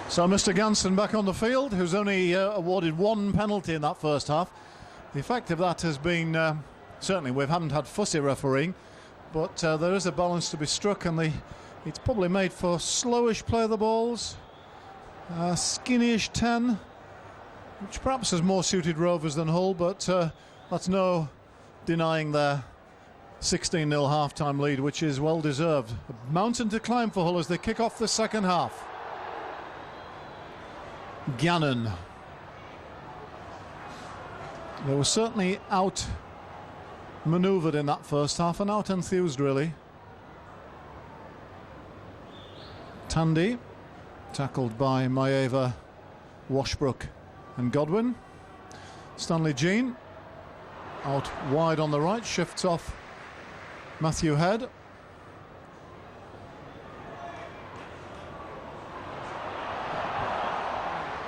So Mr. Ganson back on the field, who's only awarded one penalty in that first half. The effect of that has been, certainly we haven't had fussy refereeing, but there is a balance to be struck, and it's probably made for slowish play of the balls, skinny-ish 10, which perhaps has more suited Rovers than Hull, but that's no denying their 16-0 half-time lead, which is well deserved. A mountain to climb for Hull as they kick off the second half. Gannon. They were certainly out-manoeuvred in that first half and out-enthused, really. Tandy, tackled by Maeva, Washbrook and Godwin. Stanley Jean, out wide on the right, shifts off Matthew Head.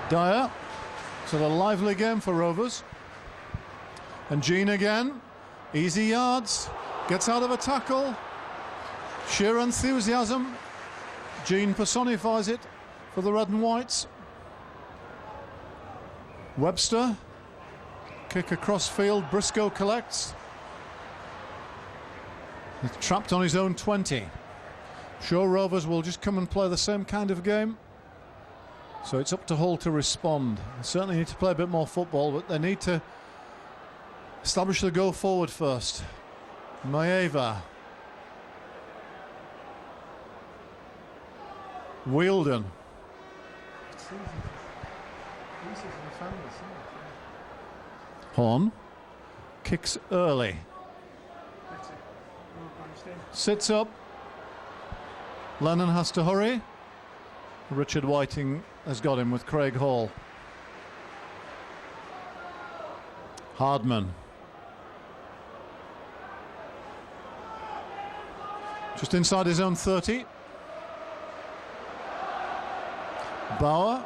Dyer, so a lively game for Rovers. And Jean again, easy yards, gets out of a tackle, sheer enthusiasm. Jean personifies it for the red and whites. Webster, kick across field, Briscoe collects. He's trapped on his own 20. Sure, Rovers will just come and play the same kind of game. So it's up to Hull to respond. They certainly need to play a bit more football, but they need to establish the go forward first. Maeva. Wielden. Horn. Kicks early. Sits up. Lennon has to hurry. Richard Whiting has got him with Craig Hall. Hardman. Just inside his own 30. Bauer.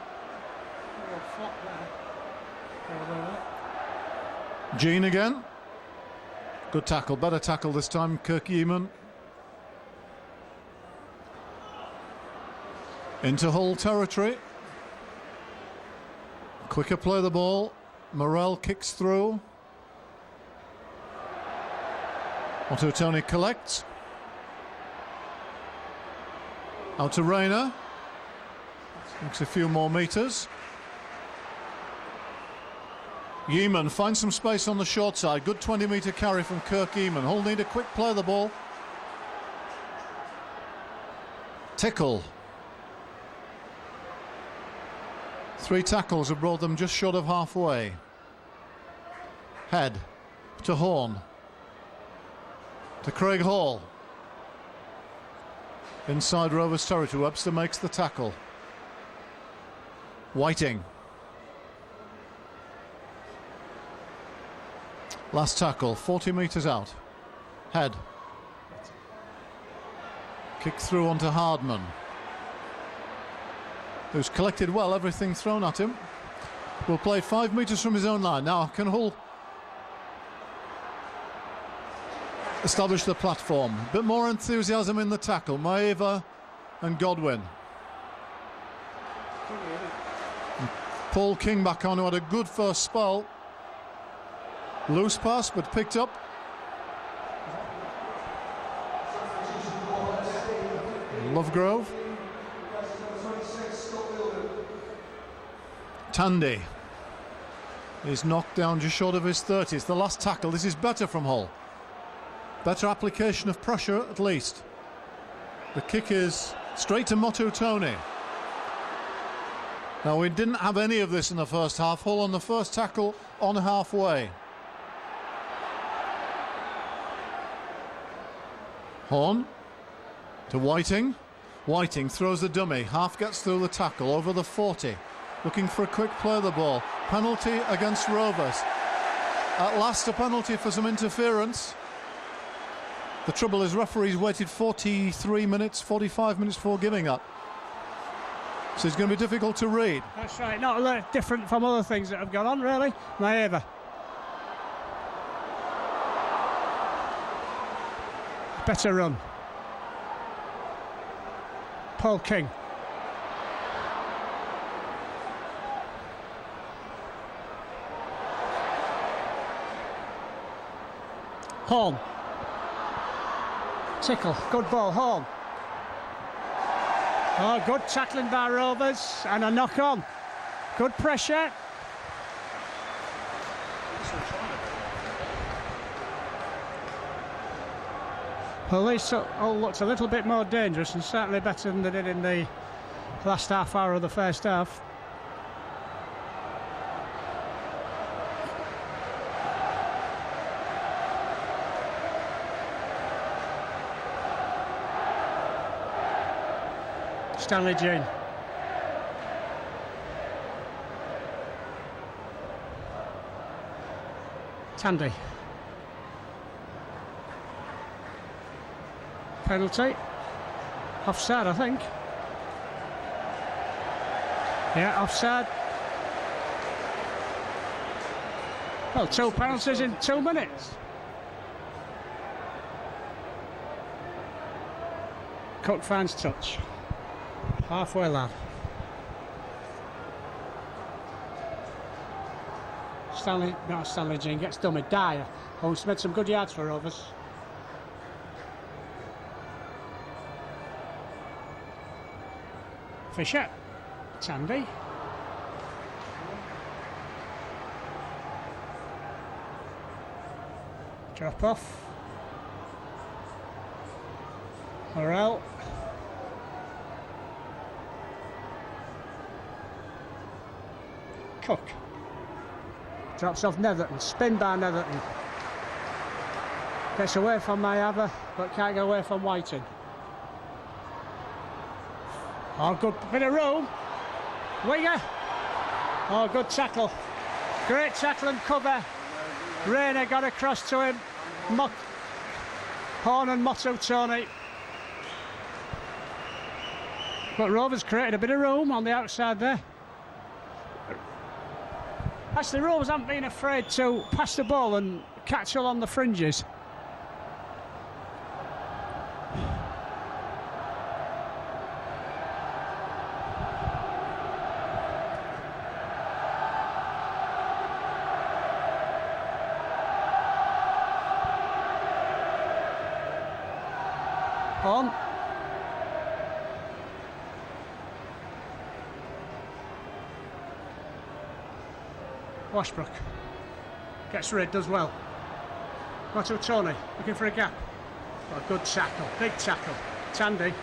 Jean again. Good tackle, better tackle this time, Kirk Yeaman. Into Hull territory. Quicker play of the ball. Morrell kicks through. Otto Tony collects. Out to Rayner. Makes a few more metres. Yeaman finds some space on the short side. Good 20-metre carry from Kirk Yeaman. Hull need a quick play of the ball. Tickle. 3 tackles have brought them just short of halfway. Head to Horn. To Craig Hall. Inside Rovers territory, Webster makes the tackle. Whiting. Last tackle, 40 metres out. Head. Kick through onto Hardman, who's collected well everything thrown at him. will play 5 metres from his own line. Now, can Hull establish the platform? A bit more enthusiasm in the tackle. Maeva and Godwin. Paul King back on, who had a good first spell. Loose pass, but picked up. Lovegrove. Tandy is knocked down just short of his 30s. The last tackle. This is better from Hull. Better application of pressure, at least. The kick is straight to Motu Tony. Now, we didn't have any of this in the first half. Hull on the first tackle on halfway. Horn to Whiting. Whiting throws the dummy. Half gets through the tackle over the 40. Looking for a quick play of the ball. Penalty against Rovers. At last, a penalty for some interference. The trouble is, referees waited 43 minutes, 45 minutes before giving up. So it's going to be difficult to read. That's right, not a lot different from other things that have gone on, really. Maeva. Better run. Paul King. Horn. Tickle, good ball, Horn. Oh, good tackling by Rovers and a knock on. Good pressure. Well, these all looked a little bit more dangerous and certainly better than they did in the last half hour of the first half. Stanley Jean. Tandy. Penalty. Offside, I think. Yeah, offside. Well, 2 penalties in 2 minutes. Cook finds touch. Halfway lad. Stanley Jean gets dummy. Dyer, who's made some good yards for Rovers. Fisher. Tandy. Drop off. Morel. Cook. Drops off Netherton. Spin by Netherton. Gets away from Maeva, but can't get away from Whiting. Oh, good bit of room. Winger. Oh, good tackle. Great tackle and cover. Rayner got across to him. Horn and Motu Tony. But Rovers created a bit of room on the outside there. Actually, Rovers haven't been afraid to pass the ball and catch Hull on the fringes. On. Washbrook gets rid, does well. Motu Tony looking for a gap. Oh, good tackle, big tackle. Tandy.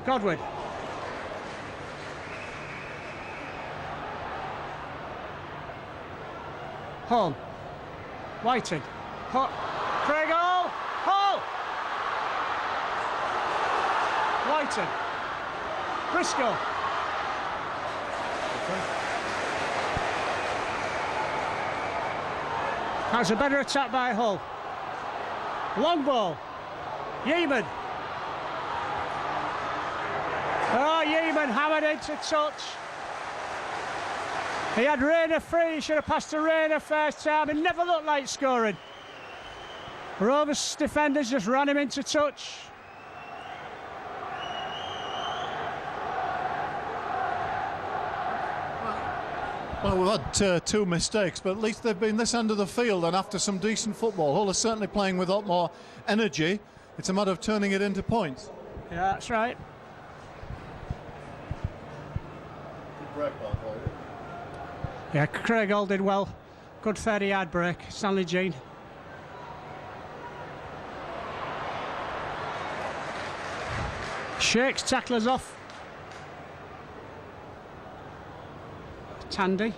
Godwin. Horn. Whiting. Craig Hall. Hall. Whiting. Briscoe. That's a better attack by Hull. Long ball. Yeaman. Oh, Yeaman hammered into touch. He had Rayner free, he should have passed to Rayner first time. He never looked like scoring. Rovers defenders just ran him into touch. Well, we've had two mistakes, but at least they've been this end of the field, and after some decent football. Hull is certainly playing with a lot more energy. It's a matter of turning it into points. Yeah, that's right. Yeah, Craig Hall did well. Good 30-yard break. Stanley Jean. Shakes tacklers off. Tandy.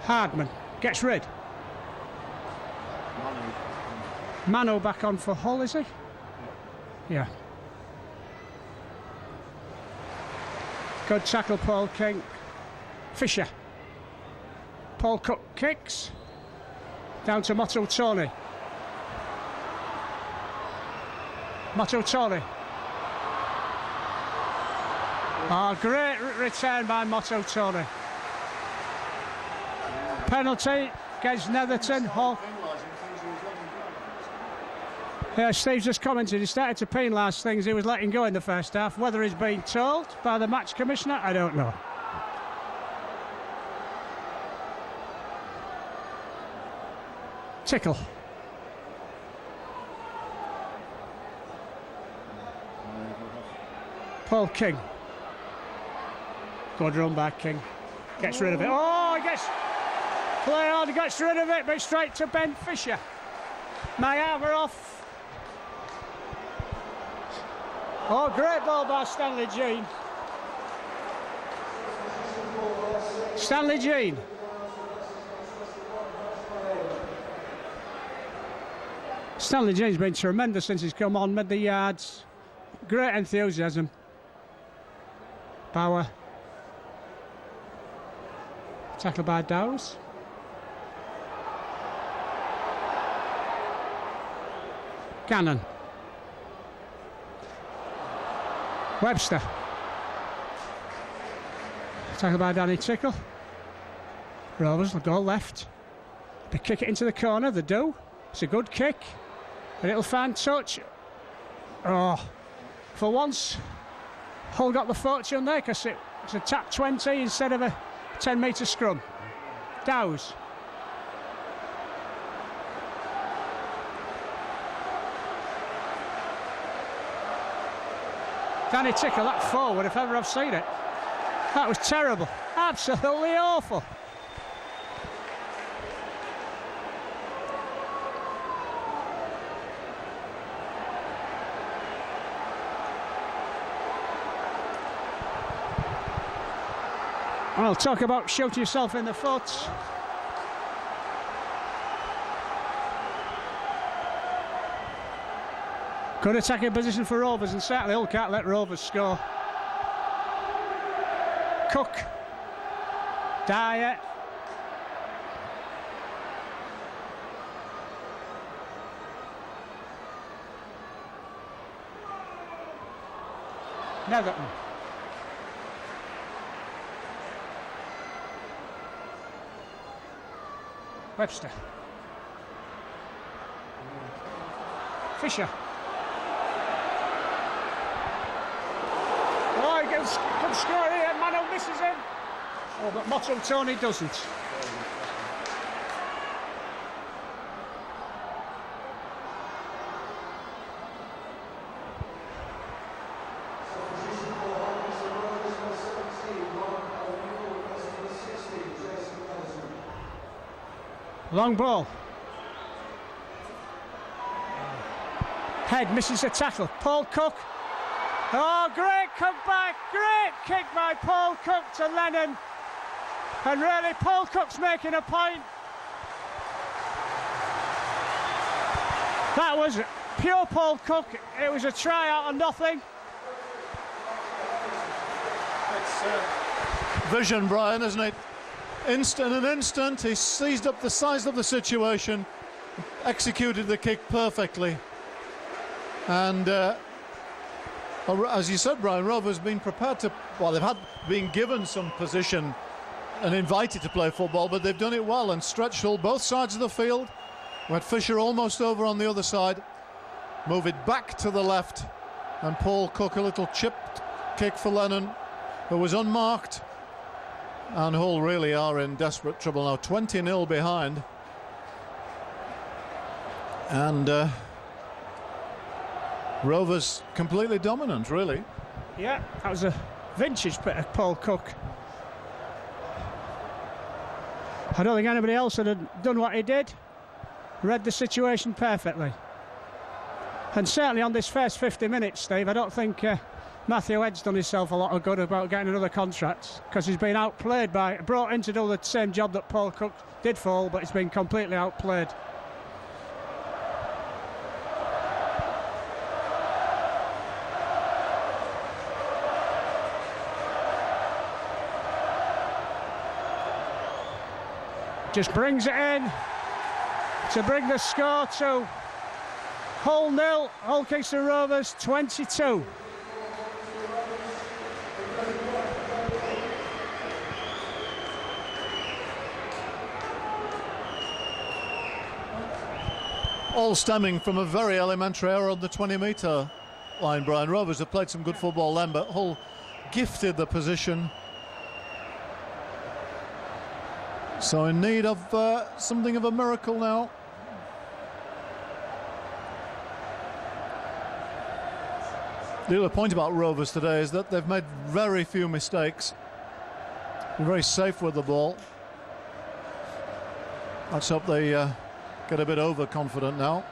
Hardman gets rid. Mano back on for Hull, is he? Yeah. Good tackle, Paul King. Fisher. Paul Cook kicks. Down to Motto Tony. Motto Tony. Oh, great return by Motto Tony. Penalty against Netherton. Hull. Yeah, Steve's just commented he started to penalise things he was letting go in the first half. Whether he's been told by the match commissioner, I don't know. Tickle. Paul King. Good run by King. Gets rid of it. Oh, he gets play on, he gets rid of it, but straight to Ben Fisher. Mayava off. Oh, great ball by Stanley Jean. Stanley Jean. Stanley Jean's been tremendous since he's come on, made the yards. Great enthusiasm. Bauer. Tackled by Dowes. Gannon. Webster. Tackled by Danny Tickle. Rovers will go left. They kick it into the corner, they do. It's a good kick. A little fan touch. Oh, for once, Hull got the fortune there because it's a tap 20 instead of a 10-metre scrum. Dowes. Danny Tickle, that forward, if ever I've seen it. That was terrible. Absolutely awful. Well, talk about shoot yourself in the foot. Good attacking position for Rovers, and certainly Hull can't let Rovers score. Cook. Dyer. Netherton. Webster. Fisher. Oh, he gets good score here. Mano misses him. Oh, but Motto Tony doesn't. Long ball. Head misses the tackle. Paul Cook. Oh, great comeback. Great kick by Paul Cook to Lennon. And really, Paul Cook's making a point. That was pure Paul Cook. It was a try out of nothing. It's vision, Brian, isn't it? In an instant, he seized up the size of the situation, executed the kick perfectly. And as you said, Brian, Rovers been prepared to, well, they've been given some position and invited to play football, but they've done it well and stretched Hull both sides of the field. We had Fisher almost over on the other side, move it back to the left, and Paul Cook a little chipped kick for Lennon, who was unmarked. And Hull really are in desperate trouble now, 20-0 behind. And Rovers completely dominant, really. Yeah, that was a vintage bit of Paul Cook. I don't think anybody else would have done what he did. Read the situation perfectly. And certainly on this first 50 minutes, Steve, I don't think Matthew Head's done himself a lot of good about getting another contract, because he's been outplayed brought in to do the same job that Paul Cook did for Hull, but he's been completely outplayed. Just brings it in to bring the score to Hull 0, Hull Kingston Rovers 22. All stemming from a very elementary error on the 20-metre line, Brian. Rovers have played some good football then, but Hull gifted the position. So in need of something of a miracle now. The other point about Rovers today is that they've made very few mistakes. They're very safe with the ball. Let's hope they get a bit overconfident now.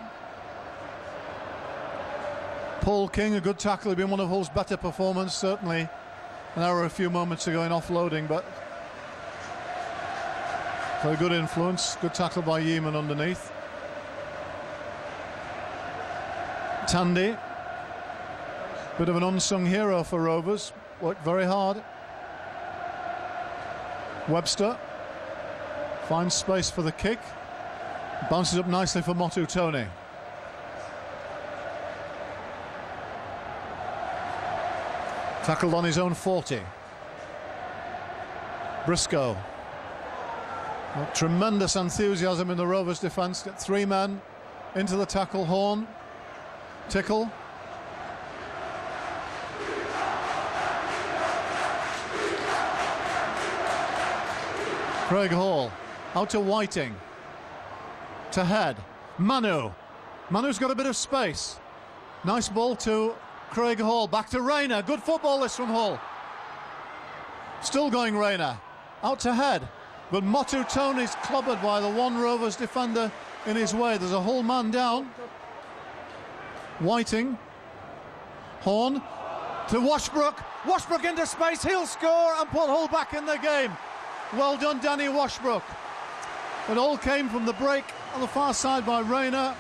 Paul King, a good tackle, been one of Hull's better performances, certainly an error a few moments ago in offloading, but very good influence. Good tackle by Yeaman underneath. Tandy, bit of an unsung hero for Rovers, worked very hard. Webster finds space for the kick, bounces up nicely for Motu Tony. Tackled on his own 40. Briscoe. Well, tremendous enthusiasm in the Rovers defence. Get three men into the tackle. Horn, Tickle. Craig Hall out to Whiting, to Head. Manu's got a bit of space. Nice ball to Craig Hall. Back to Rayner. Good football this from Hull. Still going Rayner. Out to Head. But Motu Tony's clobbered by the one Rovers defender in his way. There's a Hull man down. Whiting. Horn to Washbrook. Washbrook into space. He'll score and put Hull back in the game. Well done, Danny Washbrook. It all came from the break on the far side by Rayner.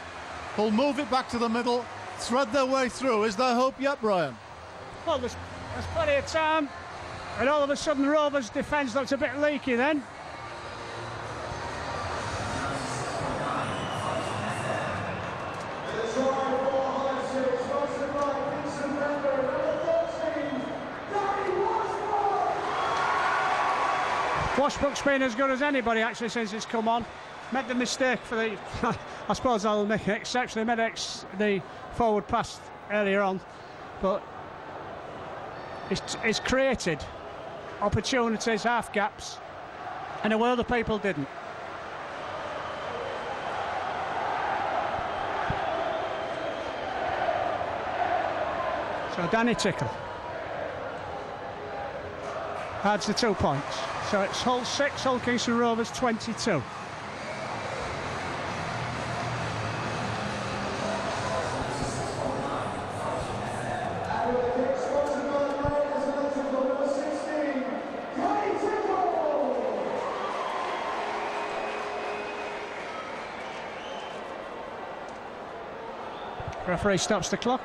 Hull move it back to the middle, thread their way through. Is there hope yet, Brian? Well, there's plenty of time. And all of a sudden, Rovers' defence looks a bit leaky then. Washbrook's been as good as anybody actually since he's come on. Made the mistake for the I suppose I'll make an exception. He made the forward pass earlier on, but it's created opportunities, half gaps, in a way other people didn't. So Danny Tickle adds the 2 points. So it's Hull 6, Hull Kingston Rovers 22. Referee stops the clock,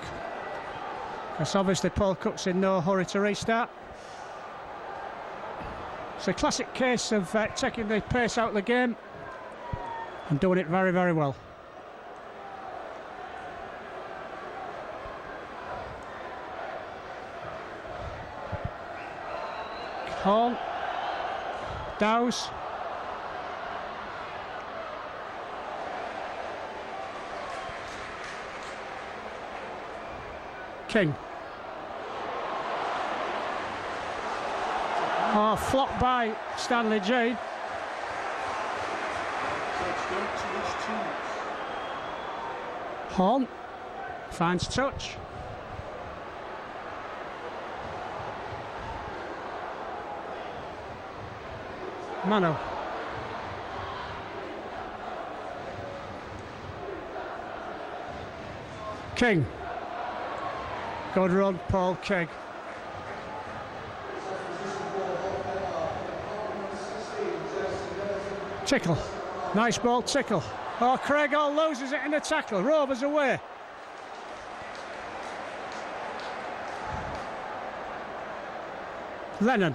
because obviously Paul Cook's in no hurry to restart. It's a classic case of taking the pace out of the game and doing it very, very well. Hall. Dowes. King. Oh, flopped by Stanley Jade. Horn finds touch. Mano. King. Good run, Paul Kegg. Tickle. Nice ball, Tickle. Oh, Craig Hall loses it in the tackle. Rovers away. Lennon.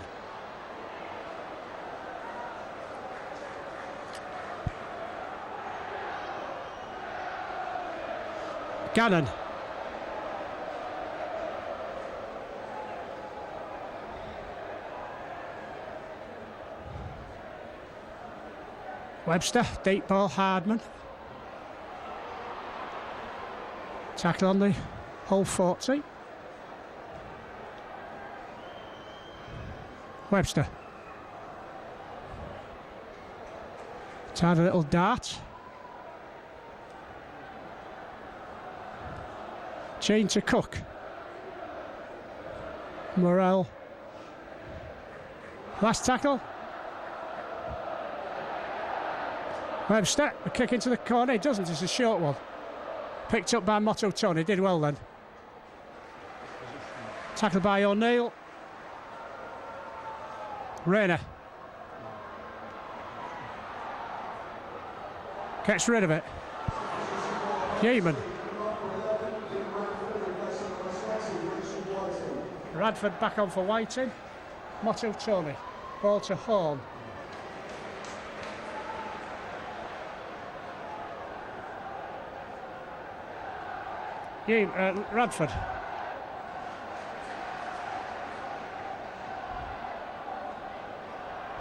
Gannon. Webster, deep ball, Hardman. Tackle on the whole 40. Webster. Tried a little dart. Chain to Cook. Morrell. Last tackle. Webster, a kick into the corner. He doesn't, it's a short one. Picked up by Motto Tony, did well then. Tackled by O'Neill. Rayner. Gets rid of it. Yeaman. Radford back on for Whiting. Motto Tony. Ball to Horn. Radford.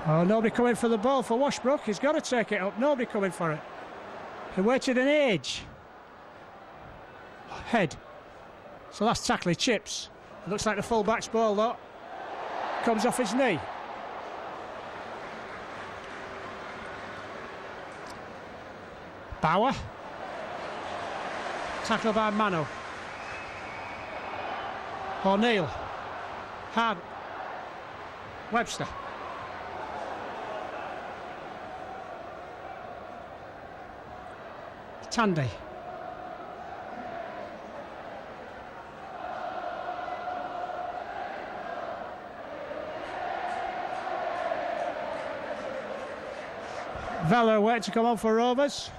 Oh, nobody coming for the ball for Washbrook. He's got to take it up. Nobody coming for it. He waited an age. Head. So last tackle, he chips. It looks like the full-back's ball, though. Comes off his knee. Bauer. Tackle by Mano. O'Neill. Hard. Webster. Tandy. Vella waiting to come on for Rovers.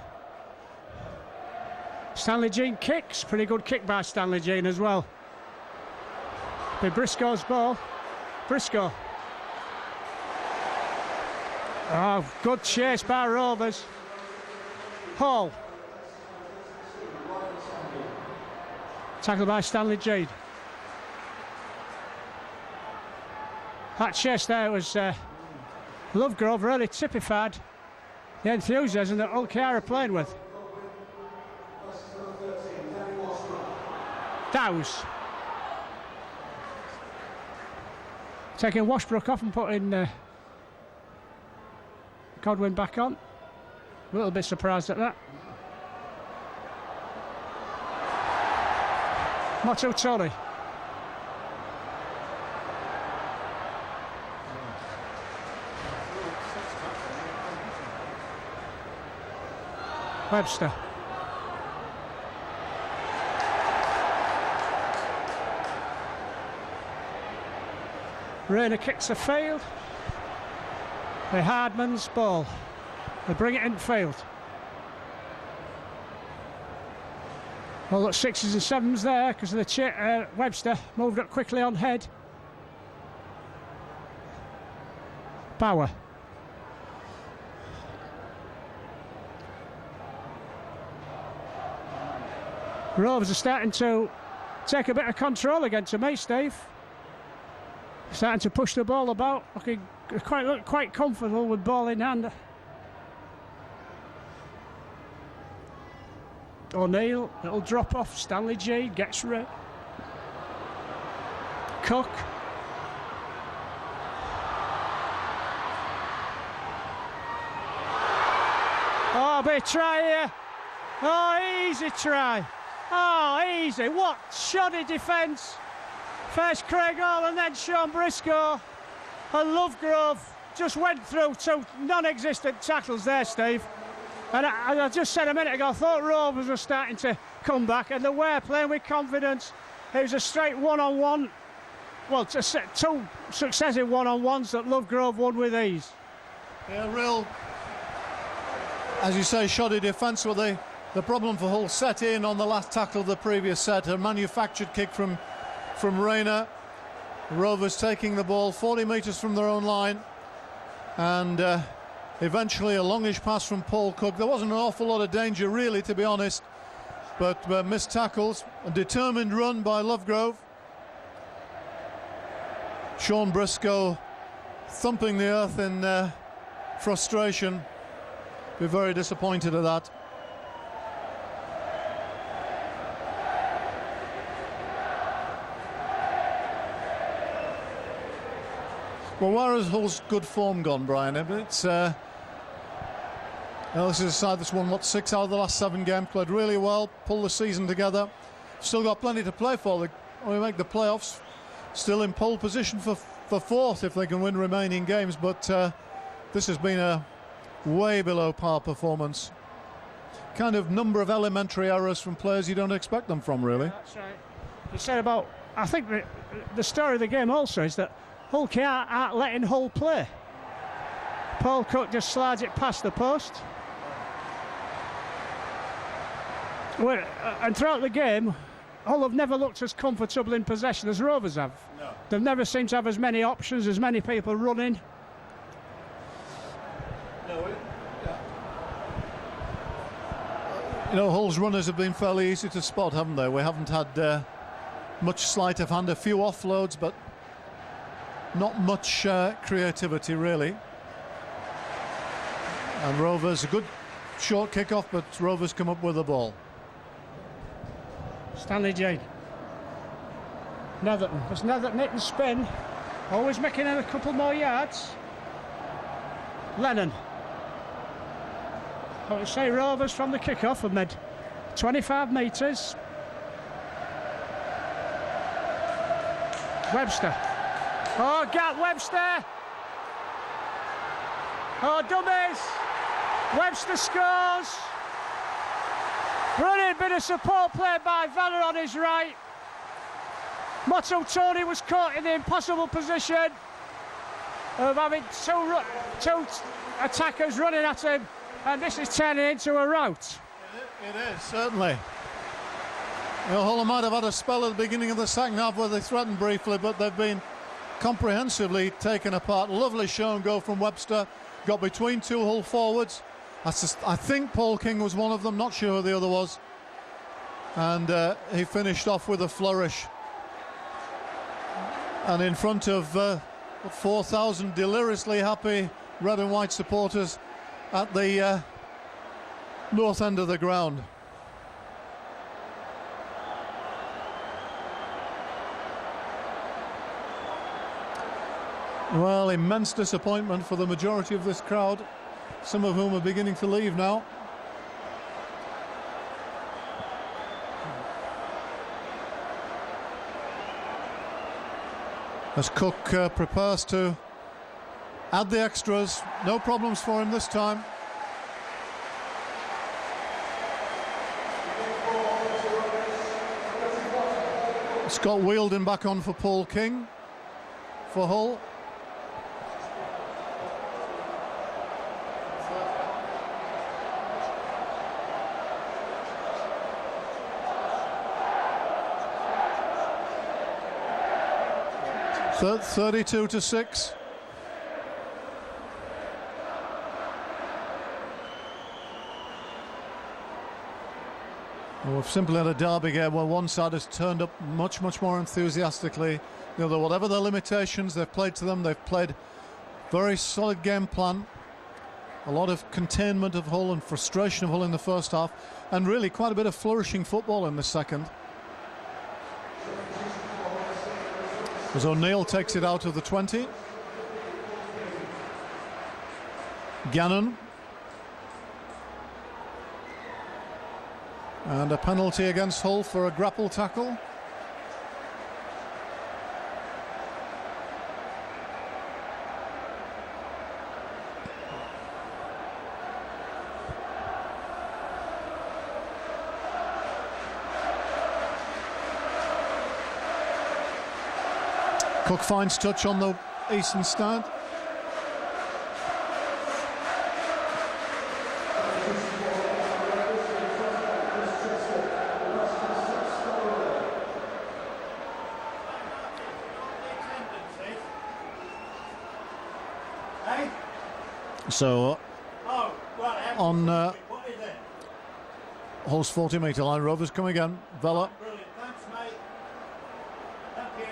Stanley Jean kicks. Pretty good kick by Stanley Jean as well. Be Briscoe's ball. Briscoe. Oh, good chase by Rovers. Hall. Tackled by Stanley Jean. That chase there was Lovegrove really typified the enthusiasm that Hull KR are playing with. Dowes. Taking Washbrook off and putting Godwin back on. A little bit surprised at that. Motto Tony. Webster. Rayner kicks a field. The Hardman's ball. They bring it in field. Well, look, 6s and 7s there because of the Webster moved up quickly on head. Bauer. Rovers are starting to take a bit of control again to me, Steve. Starting to push the ball about, looking quite comfortable with ball in hand. O'Neill, little drop off. Stanley G gets rid. Cook. Oh, big try here. Oh, easy try. Oh, easy. What shoddy defence. First Craig Hall and then Sean Briscoe. And Lovegrove just went through two non-existent tackles there, Steve. And I just said a minute ago, I thought Rovers were starting to come back, and they were playing with confidence. It was a straight one-on-one. Well, two successive one-on-ones that Lovegrove won with ease. Yeah, real, as you say, shoddy defence. Well, the problem for Hull set in on the last tackle of the previous set. A manufactured kick from Rayner. Rovers taking the ball 40 metres from their own line, and eventually a longish pass from Paul Cook. There wasn't an awful lot of danger really, to be honest, but missed tackles. A determined run by Lovegrove. Sean Briscoe thumping the earth in frustration. Be very disappointed at that. Well, where has Hull's good form gone, Brian? It's this is a side that's won 6 out of the last 7 games, played really well, pulled the season together. Still got plenty to play for. They only make the playoffs. Still in pole position for 4th if they can win remaining games, but this has been a way below par performance. Kind of number of elementary errors from players you don't expect them from, really. Yeah, that's right. You said about, I think the story of the game also is that Hull aren't letting Hull play. Paul Cook just slides it past the post. And throughout the game, Hull have never looked as comfortable in possession as Rovers have. No. They've never seemed to have as many options, as many people running. You know, Hull's runners have been fairly easy to spot, haven't they? We haven't had much sleight of hand, a few offloads, but not much creativity, really. And Rovers, a good short kick-off, but Rovers come up with the ball. Stanley Jane. Netherton. There's Netherton hit and spin. Always making it a couple more yards. Lennon. I would say Rovers from the kick-off have made 25 metres. Webster. Oh, Gat Webster. Oh, dummies. Webster scores. Brilliant bit of support played by Vella on his right. Motto Tony was caught in the impossible position of having two attackers running at him, and this is turning into a rout. It is, certainly. You know, Hull might have had a spell at the beginning of the second half where they threatened briefly, but they've been comprehensively taken apart. Lovely show and go from Webster. Got between 2 Hull forwards. I think Paul King was one of them, not sure who the other was. And he finished off with a flourish. And in front of 4,000 deliriously happy red and white supporters at the north end of the ground. Well, immense disappointment for the majority of this crowd, some of whom are beginning to leave now. As Cook prepares to add the extras, no problems for him this time. Scott Wheeldon back on for Paul King for Hull. So 32-6. Well, we've simply had a derby game where one side has turned up much more enthusiastically. The other, whatever their limitations, they've played to them. They've played very solid game plan. A lot of containment of Hull and frustration of Hull in the first half, and really quite a bit of flourishing football in the second. As O'Neill takes it out of the 20. Gannon. And a penalty against Hull for a grapple tackle. Cook finds touch on the eastern stand. So on Hull's 40-metre line, Rovers come again. Vella. Brilliant, thanks mate. Thank you.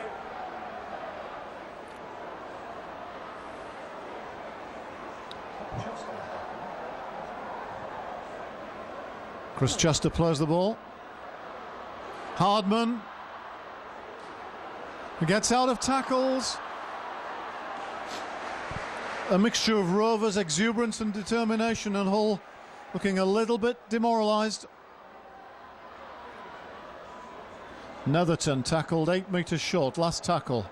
Chris Chester plays the ball. Hardman. He gets out of tackles. A mixture of Rovers' exuberance and determination, and Hull looking a little bit demoralised. Netherton tackled 8 metres short, last tackle.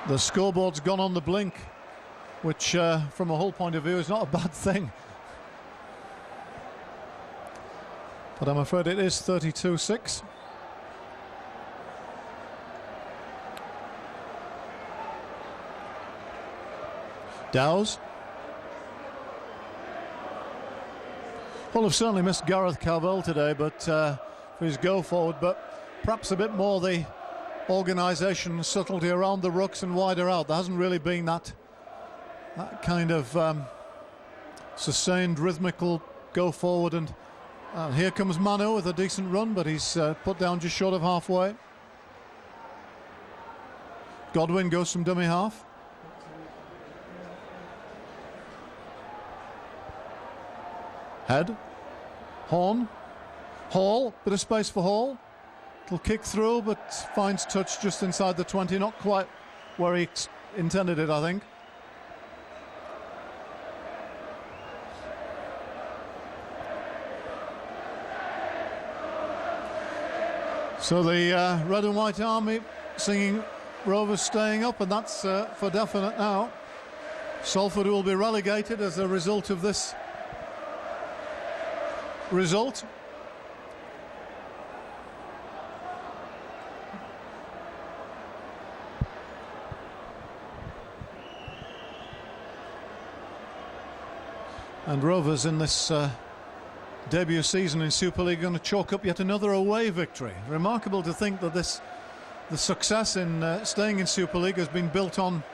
The scoreboard's gone on the blink, which from a Hull point of view is not a bad thing. But I'm afraid it is 32-6. Dowes. Hull have certainly missed Gareth Cavell today, but for his go forward, but perhaps a bit more the organisation, subtlety around the rucks and wider out. There hasn't really been that kind of sustained rhythmical go forward, and here comes Manu with a decent run, but he's put down just short of halfway. Godwin goes from dummy half. Head. Horn. Hall. Bit of space for Hall. It'll kick through, but finds touch just inside the 20. Not quite where he intended it, I think. So the Red and White Army singing Rovers staying up, and that's for definite now. Salford will be relegated as a result of this result. And Rovers in this debut season in Super League are going to chalk up yet another away victory. Remarkable to think that the success in staying in Super League has been built on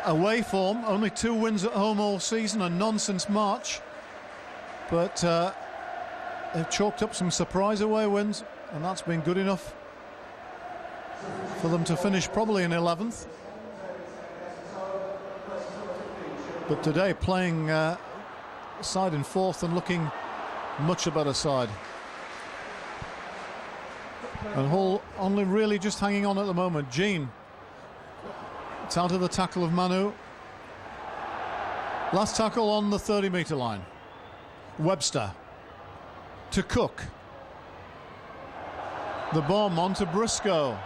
away form. Only 2 wins at home all season and none since March. But they've chalked up some surprise away wins, and that's been good enough for them to finish probably in 11th. But today playing side in 4th and looking much a better side. And Hull only really just hanging on at the moment. Jean, it's out of the tackle of Manu. Last tackle on the 30-metre line. Webster to Cook. The bomb onto Briscoe.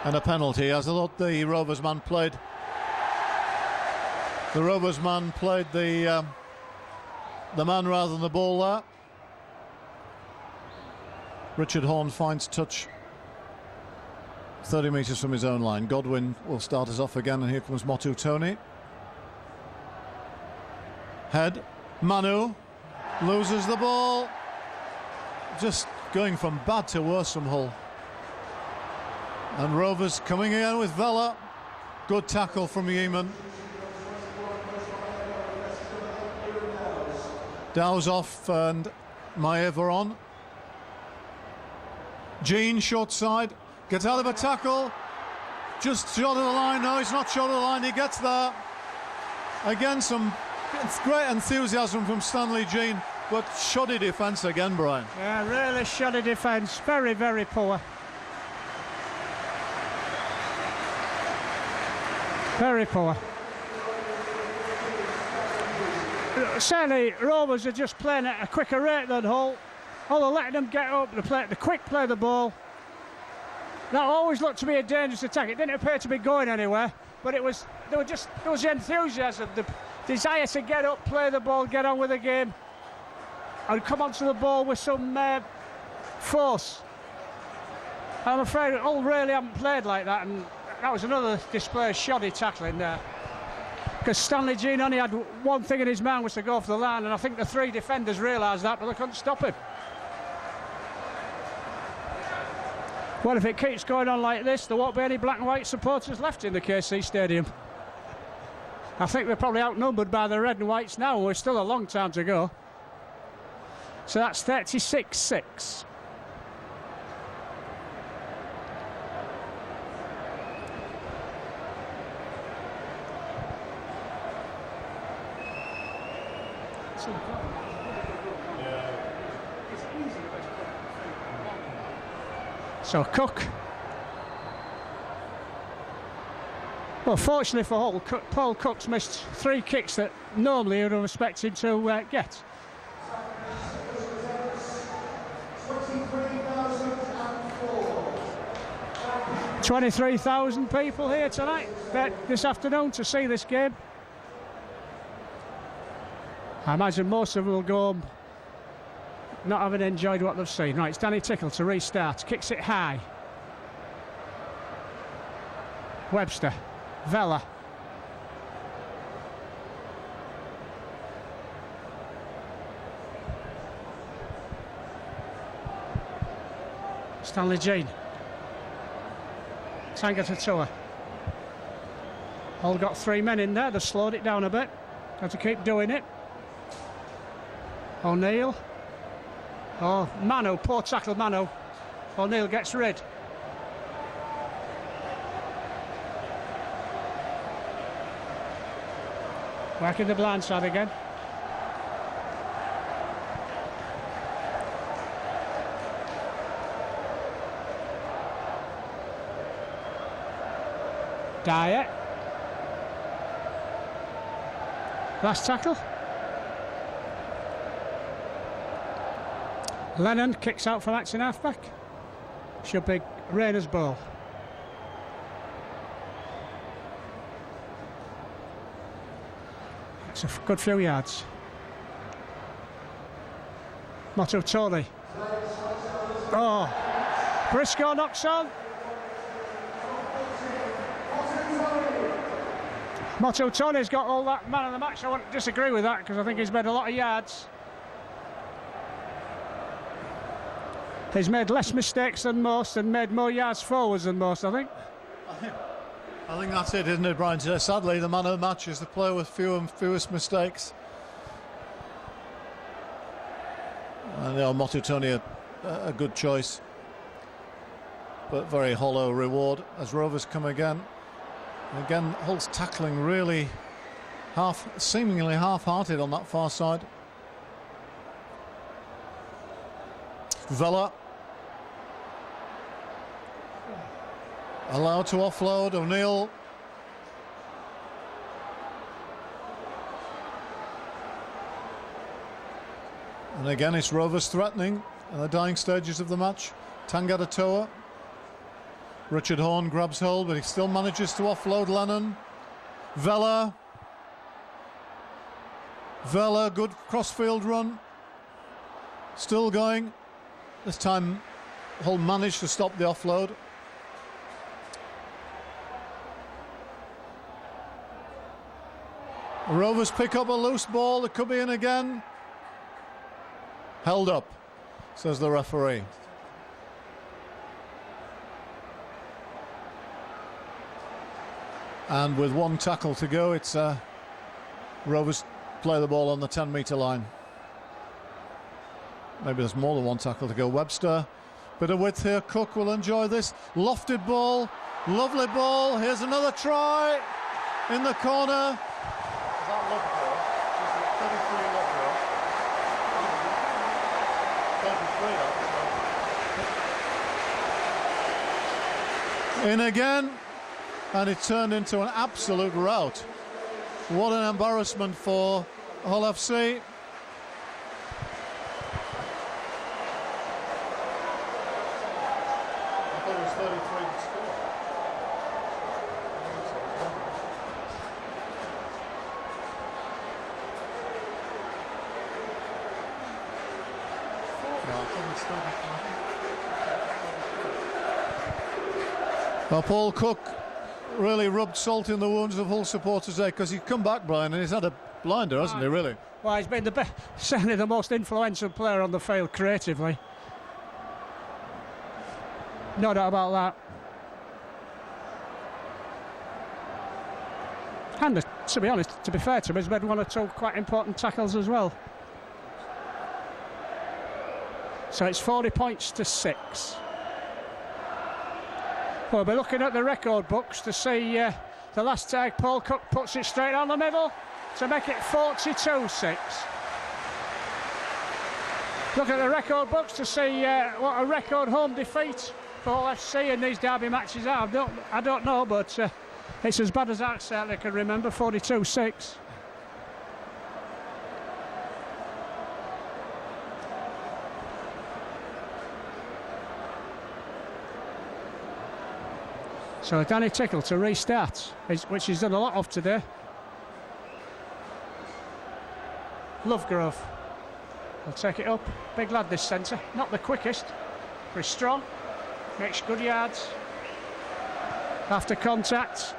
And a penalty, as I thought the Rovers man played. The Rovers man played the man rather than the ball there. Richard Horn finds touch 30 metres from his own line. Godwin will start us off again, and here comes Motu Tony. Head. Manu loses the ball. Just going from bad to worse from Hull. And Rovers coming again with Vella. Good tackle from Yeaman. Dow's off and Maeva on. Jean, short side, gets out of a tackle. Just short of the line. No, he's not short of the line. He gets there. Again, it's great enthusiasm from Stanley Jean, but shoddy defence again, Brian. Yeah, really shoddy defence. Very, very poor. Very poor. Certainly, Rovers are just playing at a quicker rate than Hull. Hull are letting them get up, the quick play the ball. That always looked to be a dangerous attack. It didn't appear to be going anywhere, but there was the enthusiasm, the desire to get up, play the ball, get on with the game, and come onto the ball with some force. I'm afraid Hull really haven't played like that, and that was another display of shoddy tackling there. Because Stanley Jean only had one thing in his mind, was to go for the line, and I think the three defenders realised that, but they couldn't stop him. Well, if it keeps going on like this, there won't be any black and white supporters left in the KC Stadium. I think they're probably outnumbered by the red and whites now. We're still a long time to go. So that's 36-6. So Cook. Well, fortunately for Hull, Paul Cook's missed 3 kicks that normally you would have expected to get. $23,000 people here tonight, this afternoon, to see this game. I imagine most of them will go home not having enjoyed what they've seen. Right, it's Danny Tickle to restart. Kicks it high. Webster. Vella. Stanley Jean. Tangata. All got 3 men in there. They've slowed it down a bit. Have to keep doing it. O'Neill. Oh, Mano, poor tackle, Mano. O'Neill gets rid. Working the blind side again. Dyer. Last tackle. Lennon kicks out for Action halfback. Should be Rayner's ball. It's a good few yards. Motto Tony. Oh, Briscoe knocks on. Motto Tony's got all that man of the match. I won't disagree with that, because I think he's made a lot of yards. He's made less mistakes than most and made more yards forwards than most, I think. I think that's it, isn't it, Brian? Sadly, the man of the match is the player with fewest mistakes. And Motutoni a good choice, but very hollow reward as Rovers come again. And again, Hull's tackling really seemingly half-hearted on that far side. Vella allowed to offload. O'Neill. And again, it's Rovers threatening in the dying stages of the match. Tangata Toa. Richard Horne grabs hold, but he still manages to offload Lennon. Vella. Vella, good crossfield run. Still going. This time, Hull managed to stop the offload. The Rovers pick up a loose ball. It could be in again. Held up, says the referee. And with 1 tackle to go, it's Rovers play the ball on the 10-metre line. Maybe there's more than one tackle to go. Webster, bit of width here. Cook will enjoy this. Lofted ball, lovely ball. Here's another try in the corner. Is that Lovegrove? Is it 33 Lovegrove? 33 in again, and it turned into an absolute rout. What an embarrassment for Hull FC. I thought it was 33 to score. No, I think it's 33. Well, Paul Cook really rubbed salt in the wounds of Hull supporters there, because he's come back, Brian, and he's had a blinder, hasn't he, really? Well, he's been certainly the most influential player on the field creatively. No doubt about that. And to be honest, to be fair to him, he's made one or two quite important tackles as well. So it's 40 points to 6. We'll be looking at the record books to see the last time Paul Cook puts it straight on the middle to make it 42-6. Look at the record books to see what a record home defeat for Hull FC in these derby matches are. I don't know, but it's as bad as I certainly can remember. 42-6. So Danny Tickle to restart, which he's done a lot of today. Lovegrove will take it up. Big lad, this centre. Not the quickest, but he's strong. Makes good yards. After contact.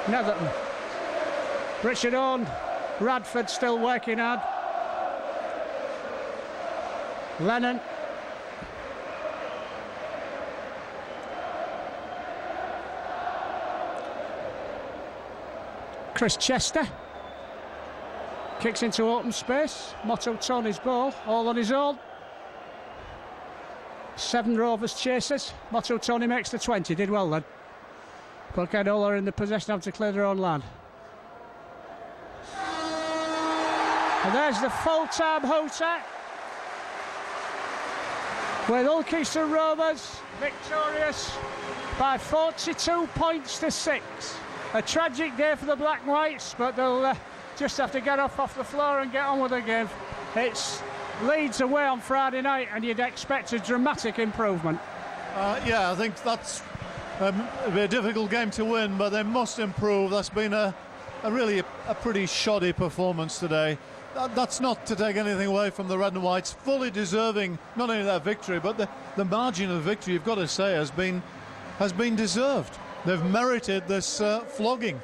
Netherton. Richard Owen. Radford still working hard. Lennon. Chris Chester kicks into open space. Motto Tony's ball, all on his own. 7 Rovers chasers. Motto Tony makes the 20. Did well then. But Hull are in the possession of to clear their own land. And there's the full-time hooter, with Ulkiston Rovers victorious by 42 points to 6. A tragic day for the Black and Whites, but they'll just have to get off the floor and get on with the game. It's Leeds away on Friday night, and you'd expect a dramatic improvement. Yeah, I think that's it'll be a difficult game to win, but they must improve. That's been a really pretty shoddy performance today. That's not to take anything away from the Red and Whites, fully deserving not only their victory, but the margin of victory, you've got to say, has been deserved. They've merited this flogging.